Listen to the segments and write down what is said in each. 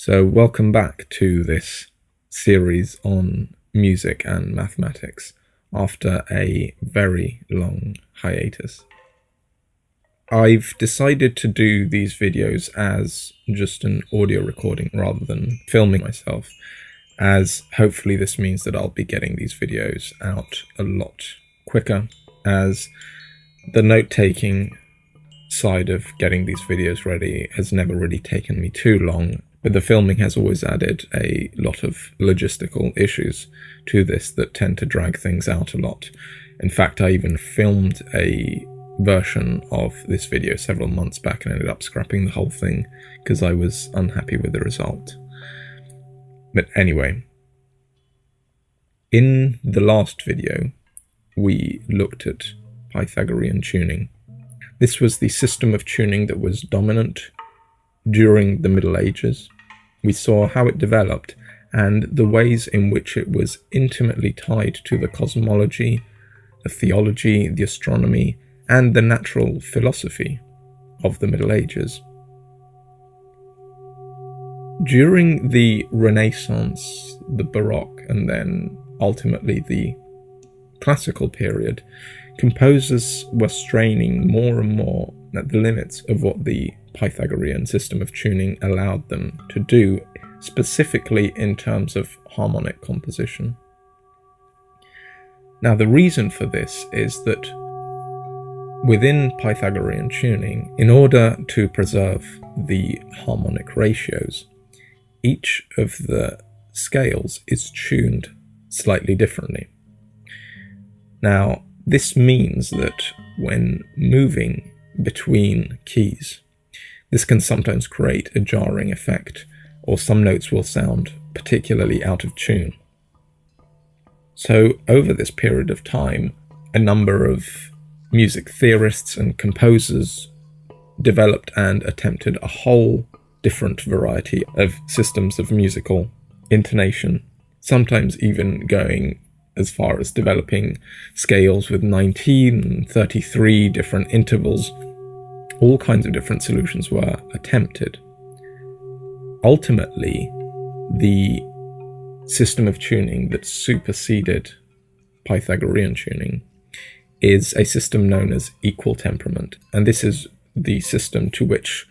So welcome back to this series on music and mathematics after a very long hiatus. I've decided to do these videos as just an audio recording rather than filming myself, as hopefully this means that I'll be getting these videos out a lot quicker, as the note-taking side of getting these videos ready has never really taken me too long, but the filming has always added a lot of logistical issues to this that tend to drag things out a lot. In fact, I even filmed a version of this video several months back and ended up scrapping the whole thing because I was unhappy with the result. But anyway, in the last video, we looked at Pythagorean tuning. This was the system of tuning that was dominant during the Middle Ages. We saw how it developed and the ways in which it was intimately tied to the cosmology, the theology, the astronomy, and the natural philosophy of the Middle Ages. During the Renaissance, the Baroque, and then ultimately the Classical period, composers were straining more and more at the limits of what the Pythagorean system of tuning allowed them to do, specifically in terms of harmonic composition. Now, the reason for this is that within Pythagorean tuning, in order to preserve the harmonic ratios, each of the scales is tuned slightly differently. Now, this means that when moving between keys, this can sometimes create a jarring effect, or some notes will sound particularly out of tune. So, over this period of time, a number of music theorists and composers developed and attempted a whole different variety of systems of musical intonation, sometimes even going as far as developing scales with 19 and 33 different intervals. All kinds of different solutions were attempted. Ultimately, the system of tuning that superseded Pythagorean tuning is a system known as equal temperament, and this is the system to which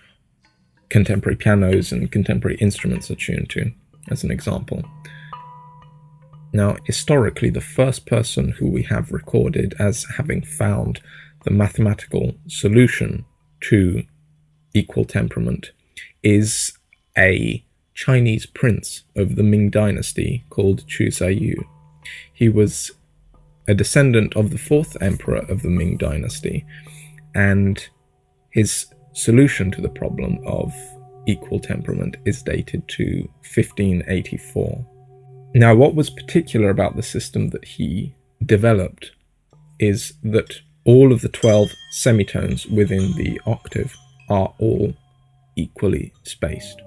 contemporary pianos and contemporary instruments are tuned to, as an example. Now, historically, the first person who we have recorded as having found the mathematical solution to equal temperament is a Chinese prince of the Ming dynasty called Zhu Zaiyu. He was a descendant of the fourth emperor of the Ming dynasty, and his solution to the problem of equal temperament is dated to 1584. Now, what was particular about the system that he developed is that all of the 12 semitones within the octave are all equally spaced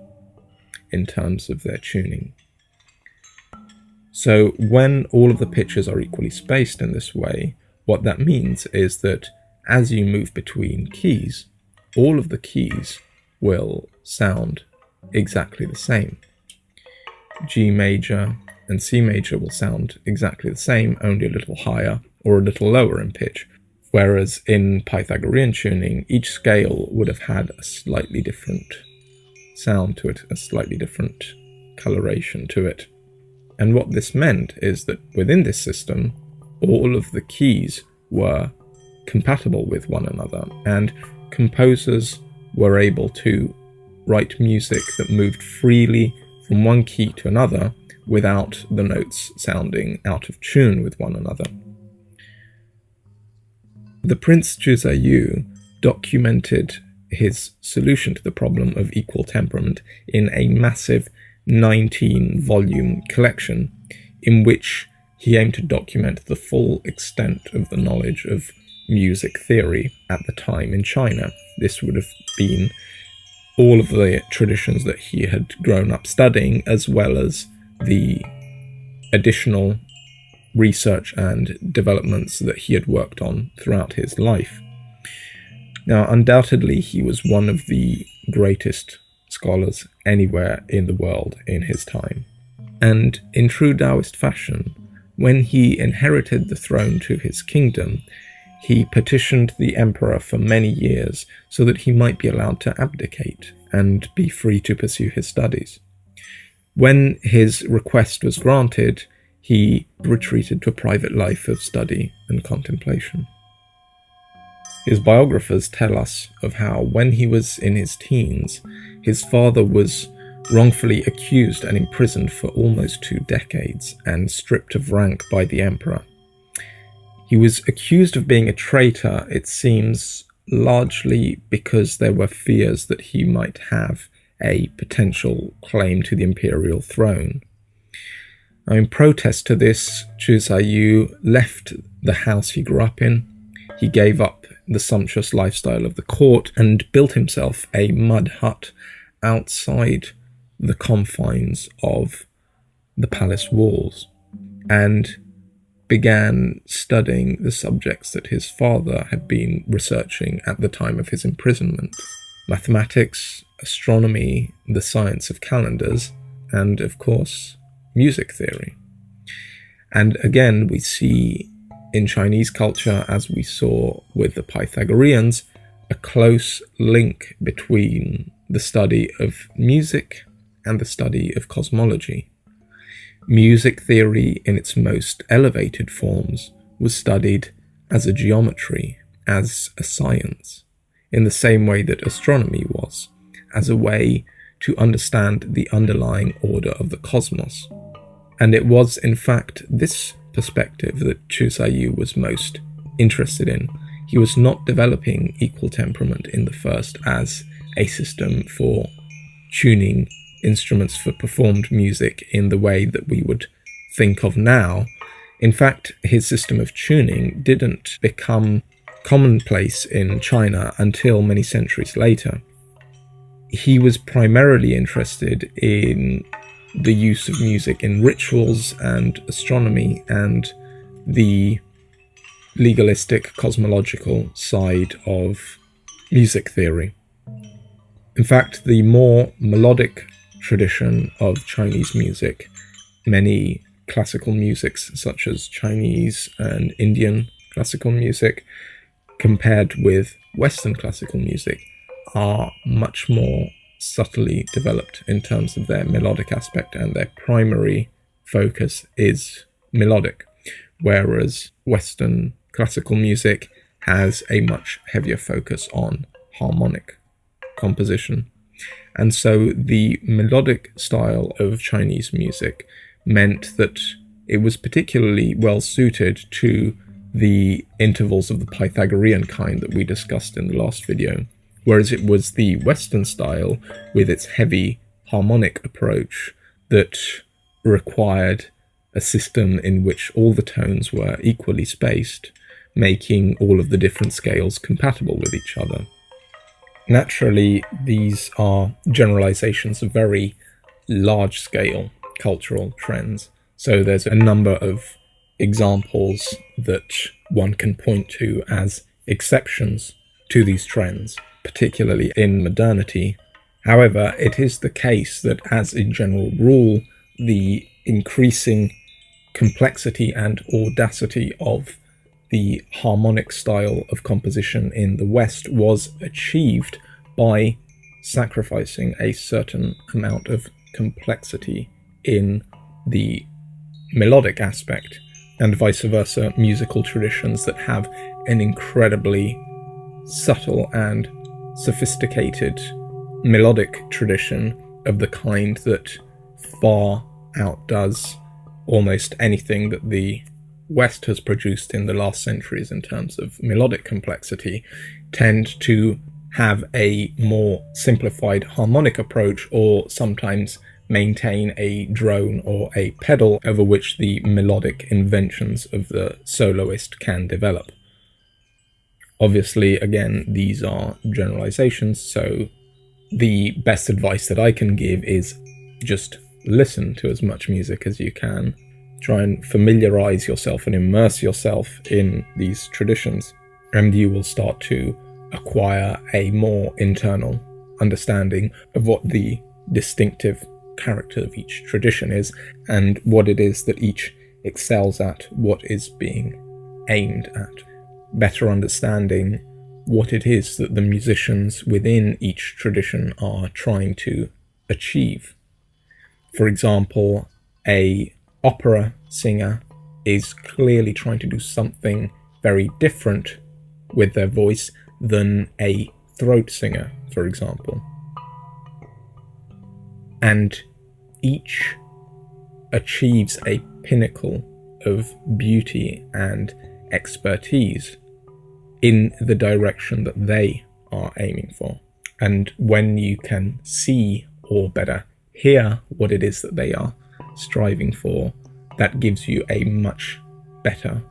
in terms of their tuning. So when all of the pitches are equally spaced in this way, what that means is that as you move between keys, all of the keys will sound exactly the same. G major and C major will sound exactly the same, only a little higher or a little lower in pitch. Whereas in Pythagorean tuning, each scale would have had a slightly different sound to it, a slightly different coloration to it. And what this meant is that within this system, all of the keys were compatible with one another, and composers were able to write music that moved freely from one key to another without the notes sounding out of tune with one another. The Prince Zhu Zaiyu documented his solution to the problem of equal temperament in a massive 19-volume collection in which he aimed to document the full extent of the knowledge of music theory at the time in China. This would have been all of the traditions that he had grown up studying, as well as the additional research and developments that he had worked on throughout his life. Now, undoubtedly, he was one of the greatest scholars anywhere in the world in his time. And in true Taoist fashion, when he inherited the throne to his kingdom, he petitioned the emperor for many years so that he might be allowed to abdicate and be free to pursue his studies. When his request was granted, he retreated to a private life of study and contemplation. His biographers tell us of how, when he was in his teens, his father was wrongfully accused and imprisoned for almost 2 decades and stripped of rank by the emperor. He was accused of being a traitor, it seems, largely because there were fears that he might have a potential claim to the imperial throne. Now, in protest to this, Zhu Zaiyu left the house he grew up in. He gave up the sumptuous lifestyle of the court and built himself a mud hut outside the confines of the palace walls, and began studying the subjects that his father had been researching at the time of his imprisonment: mathematics, astronomy, the science of calendars, and, of course, music theory. And again, we see in Chinese culture, as we saw with the Pythagoreans, a close link between the study of music and the study of cosmology. Music theory in its most elevated forms was studied as a geometry, as a science, in the same way that astronomy was, as a way to understand the underlying order of the cosmos. And it was, in fact, this perspective that Zhu Zaiyu was most interested in. He was not developing equal temperament in the first as a system for tuning instruments for performed music in the way that we would think of now. In fact, his system of tuning didn't become commonplace in China until many centuries later. He was primarily interested in the use of music in rituals and astronomy and the legalistic cosmological side of music theory. In fact, the more melodic tradition of Chinese music, many classical musics such as Chinese and Indian classical music, compared with Western classical music, are much more subtly developed in terms of their melodic aspect, and their primary focus is melodic, whereas Western classical music has a much heavier focus on harmonic composition. And so the melodic style of Chinese music meant that it was particularly well suited to the intervals of the Pythagorean kind that we discussed in the last video, whereas it was the Western style with its heavy harmonic approach that required a system in which all the tones were equally spaced, making all of the different scales compatible with each other. Naturally, these are generalizations of very large-scale cultural trends, so there's a number of examples that one can point to as exceptions to these trends, particularly in modernity. However, it is the case that, as a general rule, the increasing complexity and audacity of the harmonic style of composition in the West was achieved by sacrificing a certain amount of complexity in the melodic aspect, and vice versa, musical traditions that have an incredibly subtle and sophisticated melodic tradition of the kind that far outdoes almost anything that the West has produced in the last centuries in terms of melodic complexity, tend to have a more simplified harmonic approach, or sometimes maintain a drone or a pedal over which the melodic inventions of the soloist can develop. Obviously, again, these are generalizations, so the best advice that I can give is just listen to as much music as you can. Try and familiarize yourself and immerse yourself in these traditions, and you will start to acquire a more internal understanding of what the distinctive character of each tradition is and what it is that each excels at, what is being aimed at. Better understanding what it is that the musicians within each tradition are trying to achieve. For example, a opera singer is clearly trying to do something very different with their voice than a throat singer, for example. And each achieves a pinnacle of beauty and expertise in the direction that they are aiming for. And when you can see, or better, hear what it is that they are striving for, that gives you a much better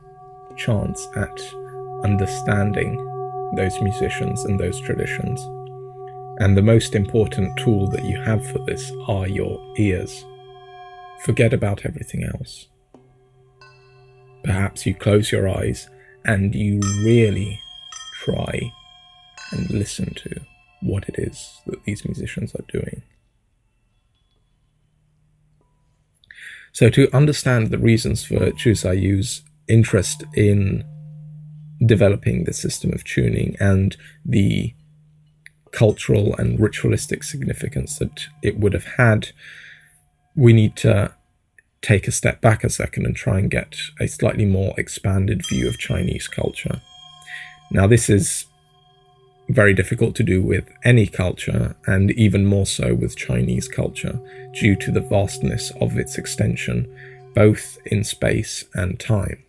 chance at understanding those musicians and those traditions. And the most important tool that you have for this are your ears. Forget about everything else. Perhaps you close your eyes and you really try and listen to what it is that these musicians are doing. So to understand the reasons for Zhu Zaiyu's interest in developing the system of tuning and the cultural and ritualistic significance that it would have had, we need to take a step back a second and try and get a slightly more expanded view of Chinese culture. Now, this is very difficult to do with any culture, and even more so with Chinese culture, due to the vastness of its extension, both in space and time.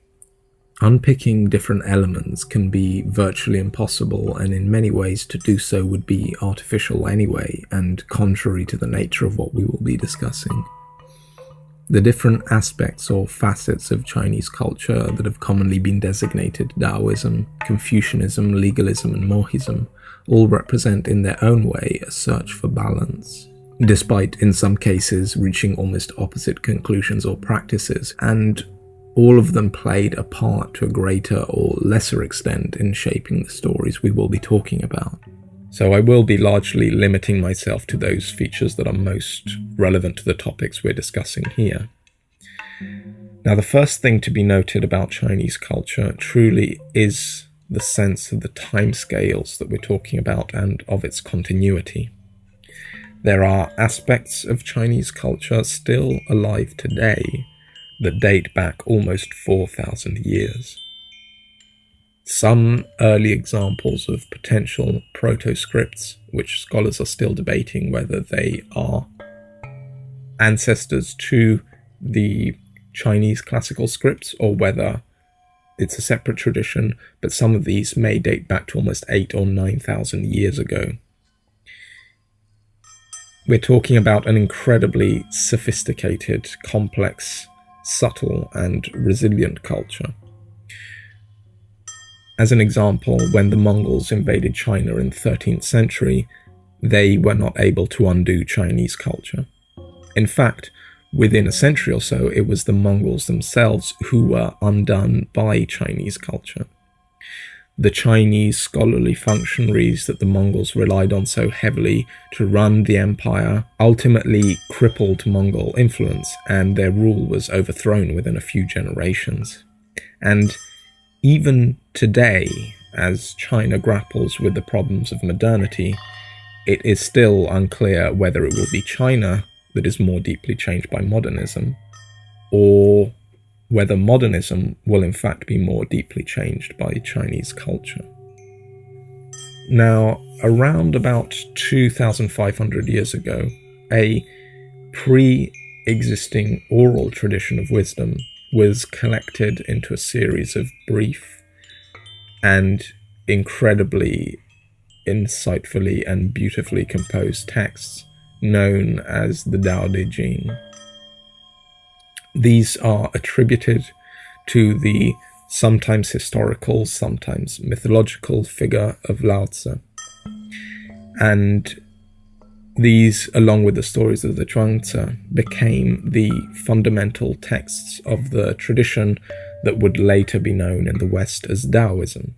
Unpicking different elements can be virtually impossible, and in many ways to do so would be artificial anyway, and contrary to the nature of what we will be discussing. The different aspects or facets of Chinese culture that have commonly been designated Taoism, Confucianism, legalism, and Mohism all represent in their own way a search for balance, despite in some cases reaching almost opposite conclusions or practices, and all of them played a part to a greater or lesser extent in shaping the stories we will be talking about. So I will be largely limiting myself to those features that are most relevant to the topics we're discussing here. Now, the first thing to be noted about Chinese culture truly is the sense of the timescales that we're talking about and of its continuity. There are aspects of Chinese culture still alive today that date back almost 4,000 years. Some early examples of potential proto-scripts, which scholars are still debating whether they are ancestors to the Chinese classical scripts or whether it's a separate tradition, but some of these may date back to almost 8,000 or 9,000 years ago. We're talking about an incredibly sophisticated, complex, subtle, and resilient culture. As an example, when the Mongols invaded China in the 13th century, they were not able to undo Chinese culture. In fact, within a century or so, it was the Mongols themselves who were undone by Chinese culture. The Chinese scholarly functionaries that the Mongols relied on so heavily to run the empire ultimately crippled Mongol influence, and their rule was overthrown within a few generations. And even today, as China grapples with the problems of modernity, it is still unclear whether it will be China that is more deeply changed by modernism, or whether modernism will in fact be more deeply changed by Chinese culture. Now, around about 2,500 years ago, a pre-existing oral tradition of wisdom was collected into a series of brief and incredibly insightfully and beautifully composed texts known as the Daodejing. These are attributed to the sometimes historical, sometimes mythological figure of Lao Tzu. And these, along with the stories of the Zhuangzi, became the fundamental texts of the tradition that would later be known in the West as Taoism.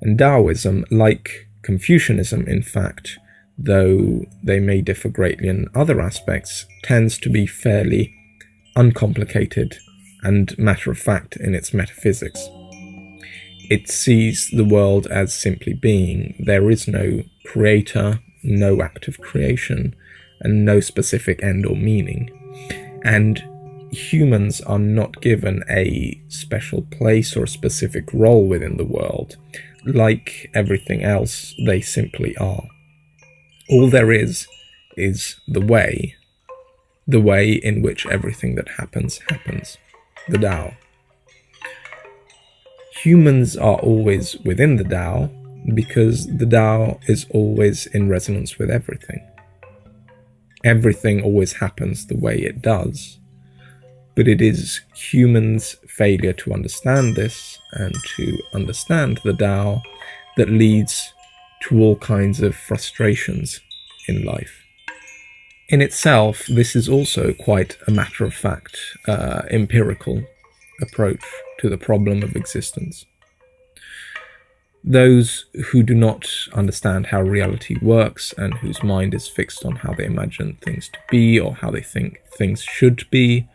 And Taoism, like Confucianism, in fact, though they may differ greatly in other aspects, tends to be fairly uncomplicated and matter-of-fact in its metaphysics. It sees the world as simply being. There is no creator, no act of creation, and no specific end or meaning. And humans are not given a special place or a specific role within the world. Like everything else, they simply are. All there is the way in which everything that happens, the Tao. Humans are always within the Tao because the Tao is always in resonance with everything. Everything always happens the way it does, but it is humans' failure to understand this and to understand the Tao that leads to all kinds of frustrations in life. In itself, this is also quite a matter-of-fact, empirical approach to the problem of existence. Those who do not understand how reality works and whose mind is fixed on how they imagine things to be or how they think things should be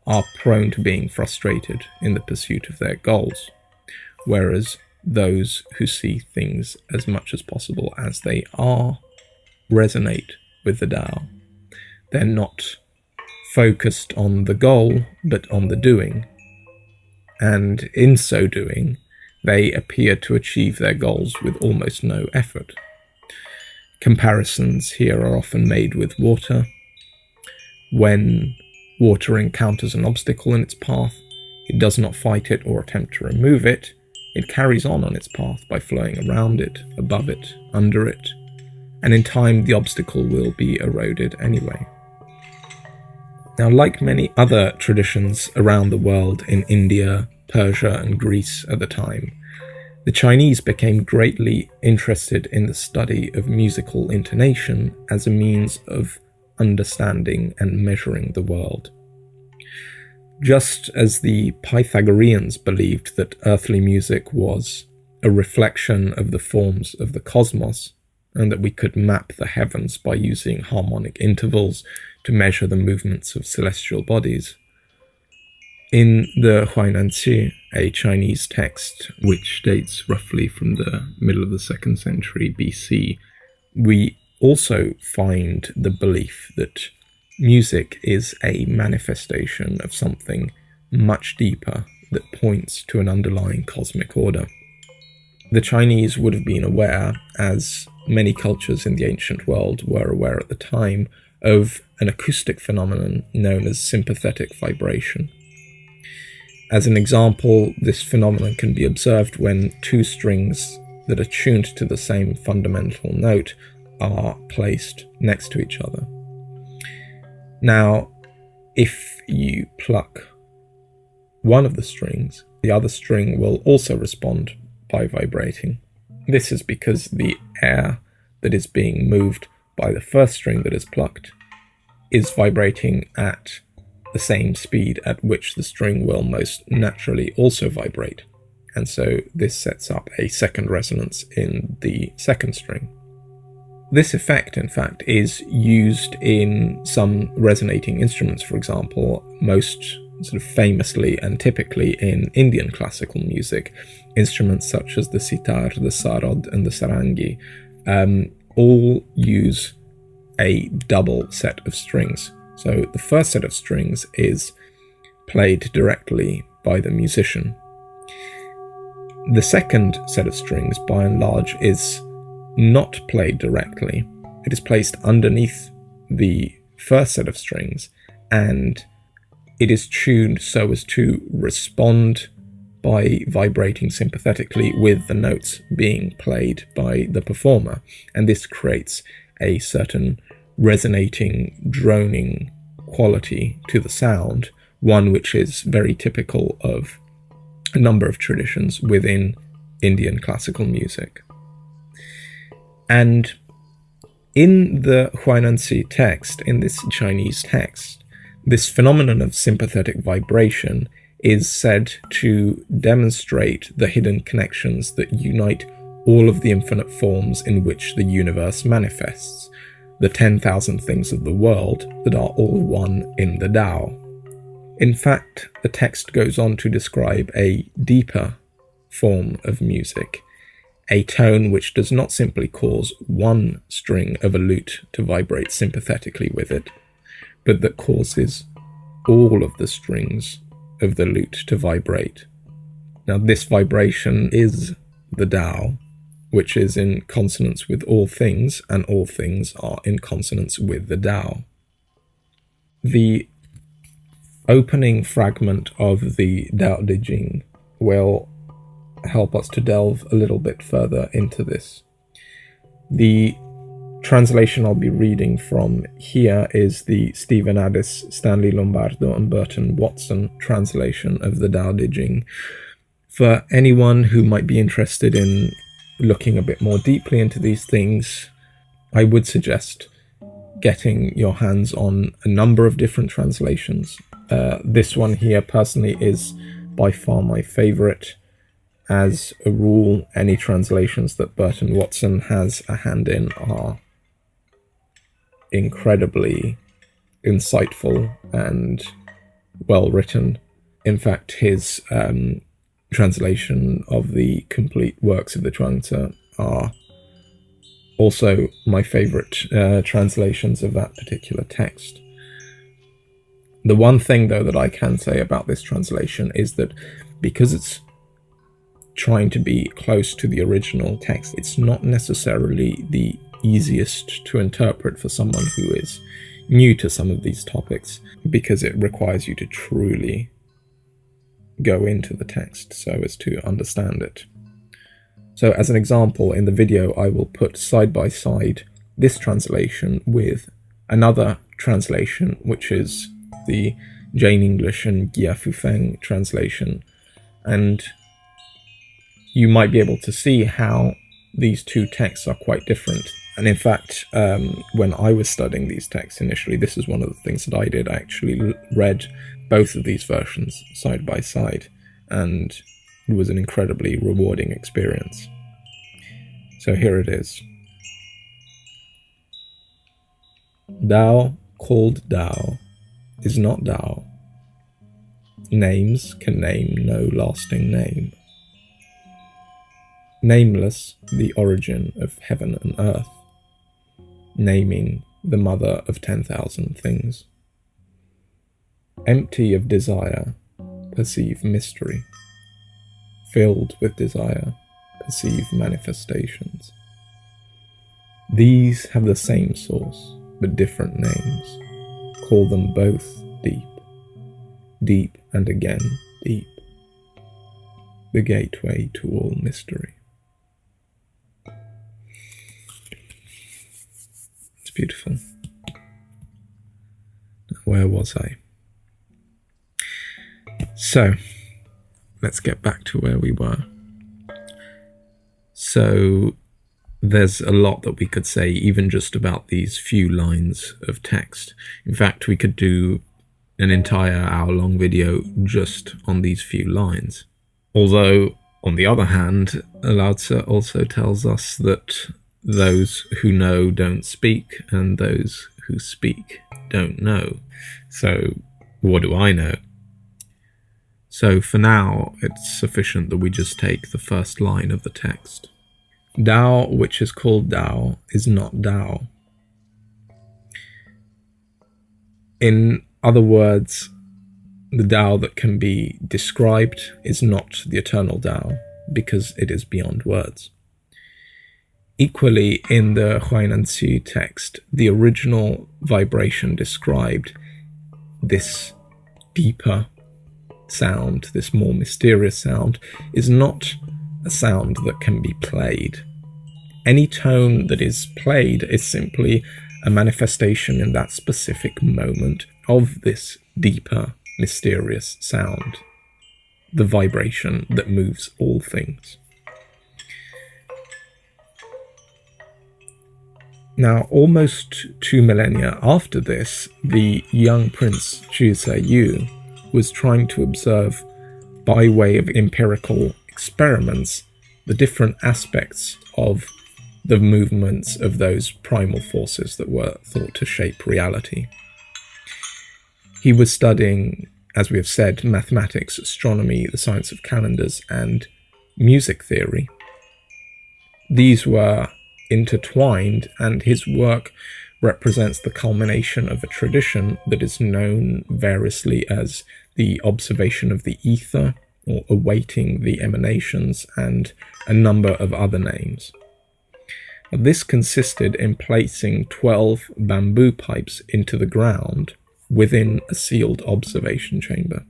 are prone to being frustrated in the pursuit of their goals, whereas those who see things as much as possible as they are resonate with the Tao. They're not focused on the goal, but on the doing. And in so doing, they appear to achieve their goals with almost no effort. Comparisons here are often made with water. When water encounters an obstacle in its path, it does not fight it or attempt to remove it. It carries on its path by flowing around it, above it, under it, and in time the obstacle will be eroded anyway. Now, like many other traditions around the world in India, Persia, and Greece at the time, the Chinese became greatly interested in the study of musical intonation as a means of understanding and measuring the world. Just as the Pythagoreans believed that earthly music was a reflection of the forms of the cosmos, and that we could map the heavens by using harmonic intervals to measure the movements of celestial bodies, in the Huai Nan, a Chinese text which dates roughly from the middle of the 2nd century BC, we also find the belief that music is a manifestation of something much deeper that points to an underlying cosmic order. The Chinese would have been aware, as many cultures in the ancient world were aware at the time, of an acoustic phenomenon known as sympathetic vibration. As an example, this phenomenon can be observed when two strings that are tuned to the same fundamental note are placed next to each other. Now, if you pluck one of the strings, the other string will also respond by vibrating. This is because the air that is being moved by the first string that is plucked is vibrating at the same speed at which the string will most naturally also vibrate. And so this sets up a second resonance in the second string. This effect, in fact, is used in some resonating instruments, for example, most sort of famously and typically in Indian classical music. Instruments such as the sitar, the sarod, and the sarangi all use a double set of strings. So the first set of strings is played directly by the musician. The second set of strings, by and large, is not played directly. It is placed underneath the first set of strings, and it is tuned so as to respond by vibrating sympathetically with the notes being played by the performer. And this creates a certain resonating, droning quality to the sound, one which is very typical of a number of traditions within Indian classical music. And in the Huai Nan text, in this Chinese text, this phenomenon of sympathetic vibration is said to demonstrate the hidden connections that unite all of the infinite forms in which the universe manifests, the 10,000 things of the world that are all one in the Tao. In fact, the text goes on to describe a deeper form of music, a tone which does not simply cause one string of a lute to vibrate sympathetically with it, but that causes all of the strings of the lute to vibrate. Now, this vibration is the Tao, which is in consonance with all things, and all things are in consonance with the Tao. The opening fragment of the Daodejing will help us to delve a little bit further into this. The translation I'll be reading from here is the Stephen Addiss, Stanley, Lombardo and Burton Watson translation of the Daodejing. For anyone who might be interested in looking a bit more deeply into these things, I would suggest getting your hands on a number of different translations. This one here personally is by far my favorite. As a rule, any translations that Burton Watson has a hand in are incredibly insightful and well written. In fact, his translation of the complete works of the Zhuangzi are also my favorite translations of that particular text. The one thing, though, that I can say about this translation is that because it's trying to be close to the original text, it's not necessarily the easiest to interpret for someone who is new to some of these topics, because it requires you to truly go into the text so as to understand it. So as an example, in the video I will put side by side this translation with another translation, which is the Jane English and Giafu Feng translation, and you might be able to see how these two texts are quite different. And in fact, when I was studying these texts initially, this is one of the things that I did. I actually read both of these versions side by side, and it was an incredibly rewarding experience. So here it is. Tao called Tao is not Tao. Names can name no lasting name. Nameless, the origin of heaven and earth, naming the mother of 10,000 things. Empty of desire, perceive mystery. Filled with desire, perceive manifestations. These have the same source, but different names. Call them both deep. Deep and again deep. The gateway to all mystery. It's beautiful. Where was I? So, let's get back to where we were. So, there's a lot that we could say even just about these few lines of text. In fact, we could do an entire hour-long video just on these few lines. Although, on the other hand, Lao Tzu also tells us that those who know don't speak, and those who speak don't know. So, what do I know? So, for now, it's sufficient that we just take the first line of the text. Tao, which is called Tao, is not Tao. In other words, the Tao that can be described is not the eternal Tao, because it is beyond words. Equally, in the Huai Nan text, the original vibration described, this deeper sound, this more mysterious sound, is not a sound that can be played. Any tone that is played is simply a manifestation in that specific moment of this deeper, mysterious sound, the vibration that moves all things. Now, almost 2 millennia after this, the young prince Zhu Zaiyu was trying to observe, by way of empirical experiments, the different aspects of the movements of those primal forces that were thought to shape reality. He was studying, as we have said, mathematics, astronomy, the science of calendars, and music theory. These were intertwined, and his work represents the culmination of a tradition that is known variously as the observation of the ether, or awaiting the emanations, and a number of other names. This consisted in placing 12 bamboo pipes into the ground within a sealed observation chamber.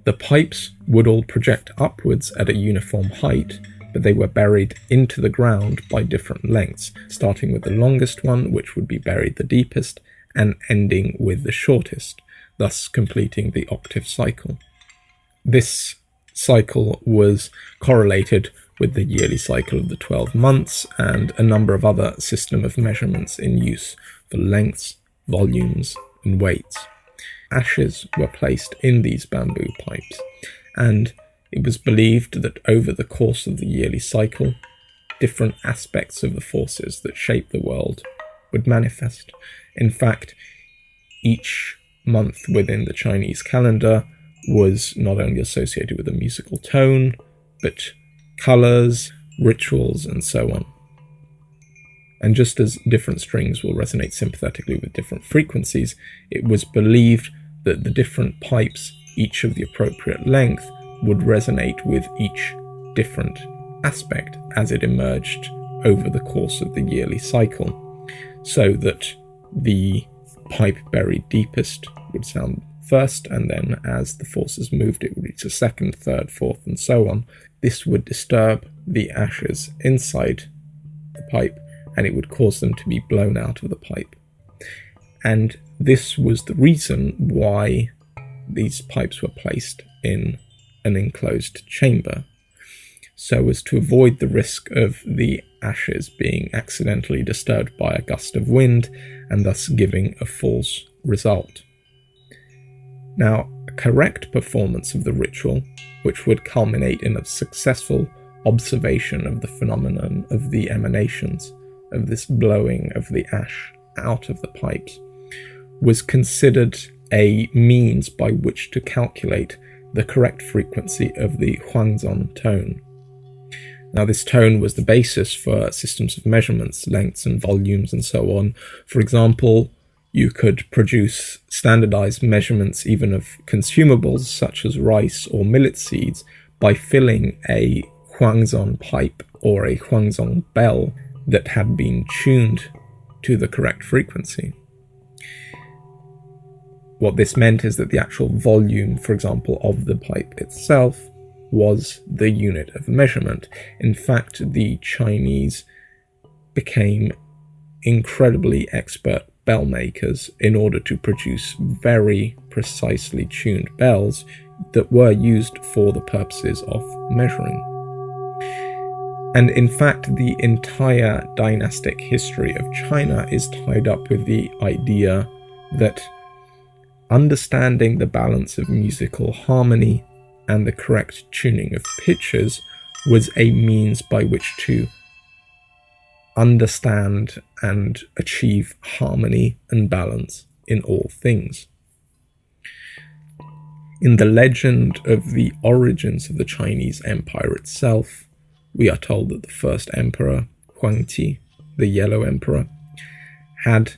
The pipes would all project upwards at a uniform height, but they were buried into the ground by different lengths, starting with the longest one, which would be buried the deepest, and ending with the shortest, thus completing the octave cycle. This cycle was correlated with the yearly cycle of the 12 months and a number of other system of measurements in use for lengths, volumes, and weights. Ashes were placed in these bamboo pipes, and it was believed that over the course of the yearly cycle, different aspects of the forces that shape the world would manifest. In fact, each month within the Chinese calendar was not only associated with a musical tone, but colours, rituals, and so on. And just as different strings will resonate sympathetically with different frequencies, it was believed that the different pipes, each of the appropriate length, would resonate with each different aspect as it emerged over the course of the yearly cycle, so that the pipe buried deepest would sound first, and then as the forces moved it would reach the second, third, fourth, and so on. This would disturb the ashes inside the pipe, and it would cause them to be blown out of the pipe. And this was the reason why these pipes were placed in an enclosed chamber, so as to avoid the risk of the ashes being accidentally disturbed by a gust of wind and thus giving a false result. Now, a correct performance of the ritual, which would culminate in a successful observation of the phenomenon of the emanations, of this blowing of the ash out of the pipes, was considered a means by which to calculate the correct frequency of the Huangzong tone. Now, this tone was the basis for systems of measurements, lengths and volumes and so on. For example, you could produce standardized measurements even of consumables such as rice or millet seeds by filling a Huangzong pipe or a Huangzong bell that had been tuned to the correct frequency. What this meant is that the actual volume, for example, of the pipe itself was the unit of measurement. In fact, the Chinese became incredibly expert bell makers in order to produce very precisely tuned bells that were used for the purposes of measuring. And in fact, the entire dynastic history of China is tied up with the idea that understanding the balance of musical harmony and the correct tuning of pitches was a means by which to understand and achieve harmony and balance in all things. In the legend of the origins of the Chinese Empire itself, we are told that the first emperor, Huangzi, the Yellow Emperor, had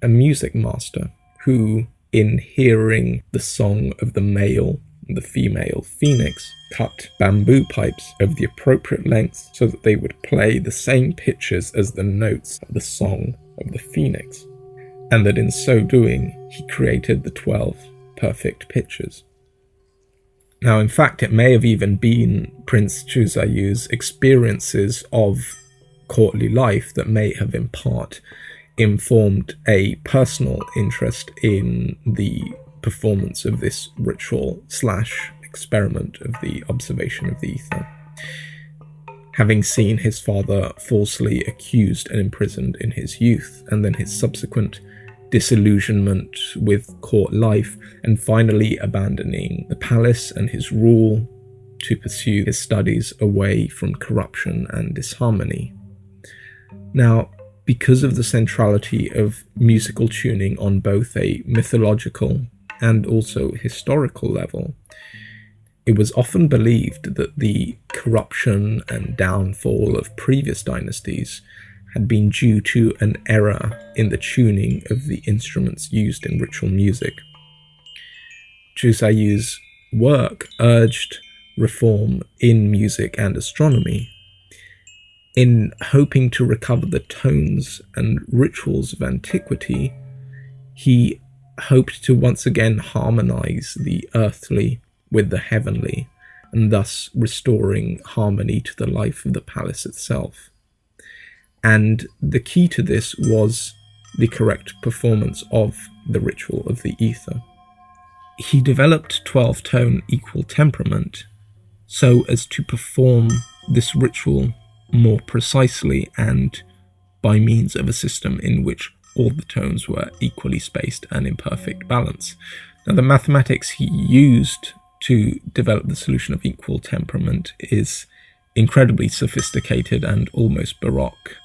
a music master who, in hearing the song of the male and the female phoenix, cut bamboo pipes of the appropriate length so that they would play the same pitches as the notes of the song of the phoenix, and that in so doing he created the 12 perfect pitches. Now, in fact, it may have even been Prince Zhu Zaiyu's experiences of courtly life that may have in part informed a personal interest in the performance of this ritual / experiment of the observation of the ether. Having seen his father falsely accused and imprisoned in his youth, and then his subsequent disillusionment with court life, and finally abandoning the palace and his rule to pursue his studies away from corruption and disharmony. Now, because of the centrality of musical tuning on both a mythological and also historical level, it was often believed that the corruption and downfall of previous dynasties had been due to an error in the tuning of the instruments used in ritual music. Zhu Zaiyu's work urged reform in music and astronomy. In hoping to recover the tones and rituals of antiquity, he hoped to once again harmonize the earthly with the heavenly, and thus restoring harmony to the life of the palace itself. And the key to this was the correct performance of the ritual of the ether. He developed 12-tone equal temperament so as to perform this ritual more precisely and by means of a system in which all the tones were equally spaced and in perfect balance. Now, the mathematics he used to develop the solution of equal temperament is incredibly sophisticated and almost baroque.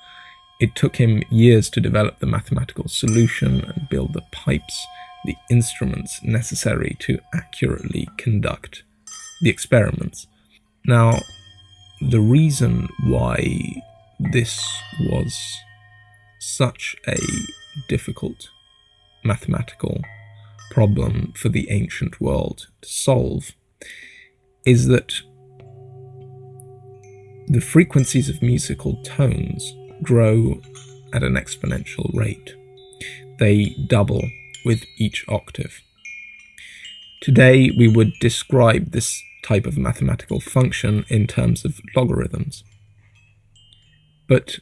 It took him years to develop the mathematical solution and build the pipes, the instruments necessary to accurately conduct the experiments. Now, the reason why this was such a difficult mathematical problem for the ancient world to solve is that the frequencies of musical tones grow at an exponential rate. They double with each octave. Today, we would describe this type of mathematical function in terms of logarithms. But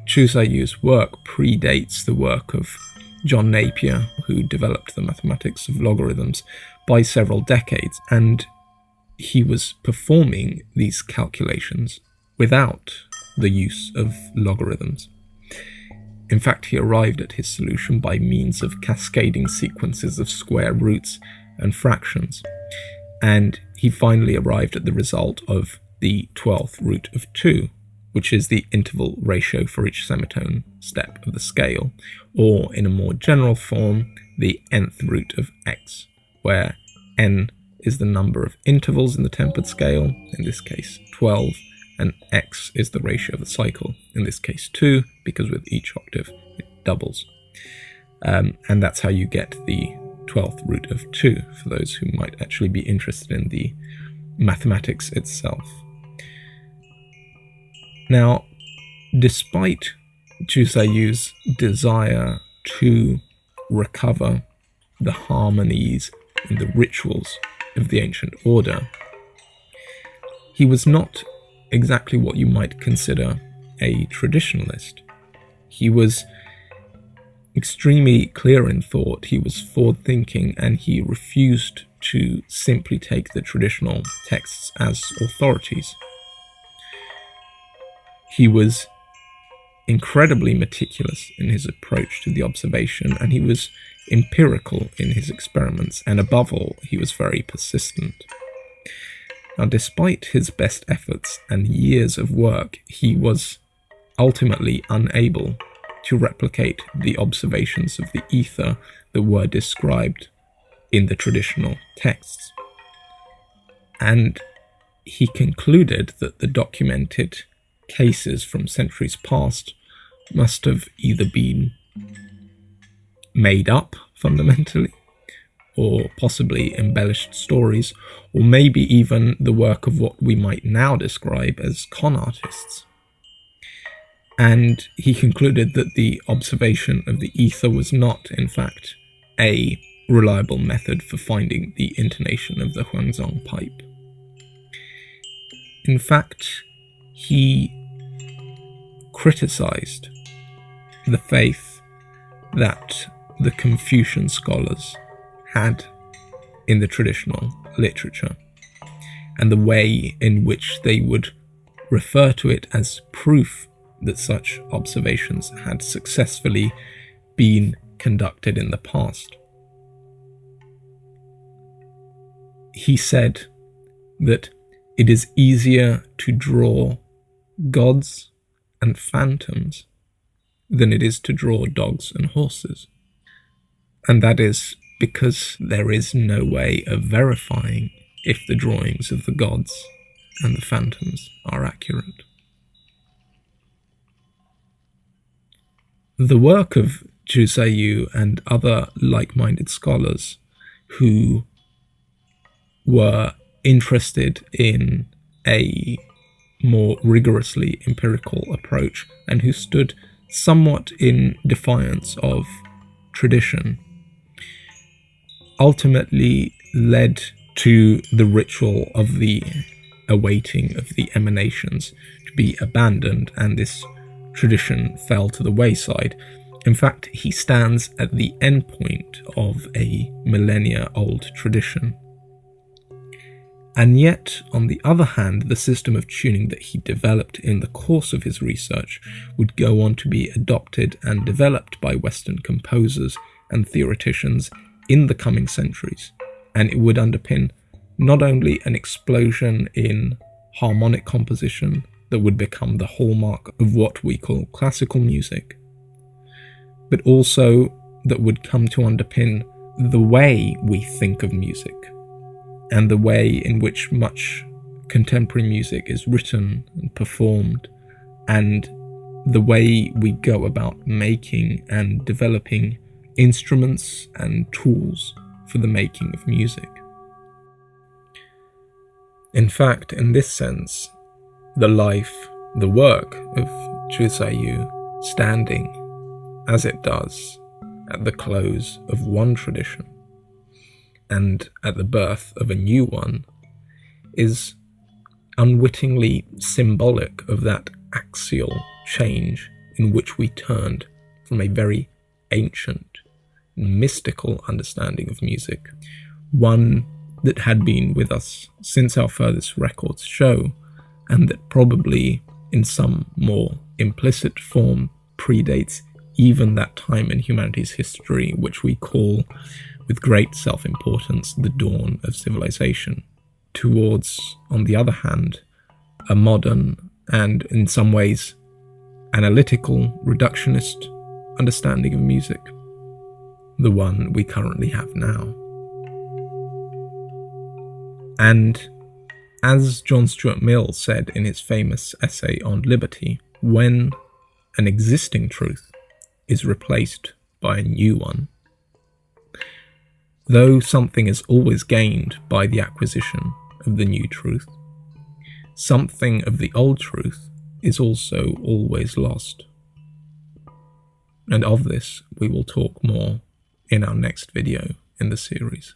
Zhu Zaiyu's work predates the work of John Napier, who developed the mathematics of logarithms, by several decades, and he was performing these calculations without the use of logarithms. In fact, he arrived at his solution by means of cascading sequences of square roots and fractions, and he finally arrived at the result of the 12th root of 2, which is the interval ratio for each semitone step of the scale, or in a more general form, the nth root of x, where n is the number of intervals in the tempered scale, in this case 12, and x is the ratio of the cycle, in this case 2, because with each octave it doubles. And that's how you get the 12th root of 2, for those who might actually be interested in the mathematics itself. Now, despite Zhu Zaiyu's desire to recover the harmonies and the rituals of the ancient order, he was not exactly what you might consider a traditionalist. He was extremely clear in thought, he was forward-thinking, and he refused to simply take the traditional texts as authorities. He was incredibly meticulous in his approach to the observation, and he was empirical in his experiments, and above all, he was very persistent. Now, despite his best efforts and years of work, he was ultimately unable to replicate the observations of the ether that were described in the traditional texts. And he concluded that the documented cases from centuries past must have either been made up fundamentally, or possibly embellished stories, or maybe even the work of what we might now describe as con artists. And he concluded that the observation of the ether was not, in fact, a reliable method for finding the intonation of the Huangzong pipe. In fact, he criticized the faith that the Confucian scholars had in the traditional literature, and the way in which they would refer to it as proof that such observations had successfully been conducted in the past. He said that it is easier to draw gods and phantoms than it is to draw dogs and horses. And that is because there is no way of verifying if the drawings of the gods and the phantoms are accurate. The work of Zhu Zaiyu and other like-minded scholars who were interested in a more rigorously empirical approach and who stood somewhat in defiance of tradition ultimately led to the ritual of the awaiting of the emanations to be abandoned, and this tradition fell to the wayside. In fact, he stands at the end point of a millennia-old tradition. And yet, on the other hand, the system of tuning that he developed in the course of his research would go on to be adopted and developed by Western composers and theoreticians in the coming centuries, and it would underpin not only an explosion in harmonic composition that would become the hallmark of what we call classical music, but also that would come to underpin the way we think of music and the way in which much contemporary music is written and performed, and the way we go about making and developing instruments and tools for the making of music. In fact, in this sense, the work of Zhu Zaiyu, standing as it does at the close of one tradition and at the birth of a new one, is unwittingly symbolic of that axial change in which we turned from a very ancient, mystical understanding of music, one that had been with us since our furthest records show, and that probably in some more implicit form predates even that time in humanity's history which we call, with great self-importance, the dawn of civilization, towards, on the other hand, a modern and in some ways analytical, reductionist understanding of music, the one we currently have now. And as John Stuart Mill said in his famous essay on liberty, when an existing truth is replaced by a new one, though something is always gained by the acquisition of the new truth, something of the old truth is also always lost. And of this we will talk more in our next video in the series.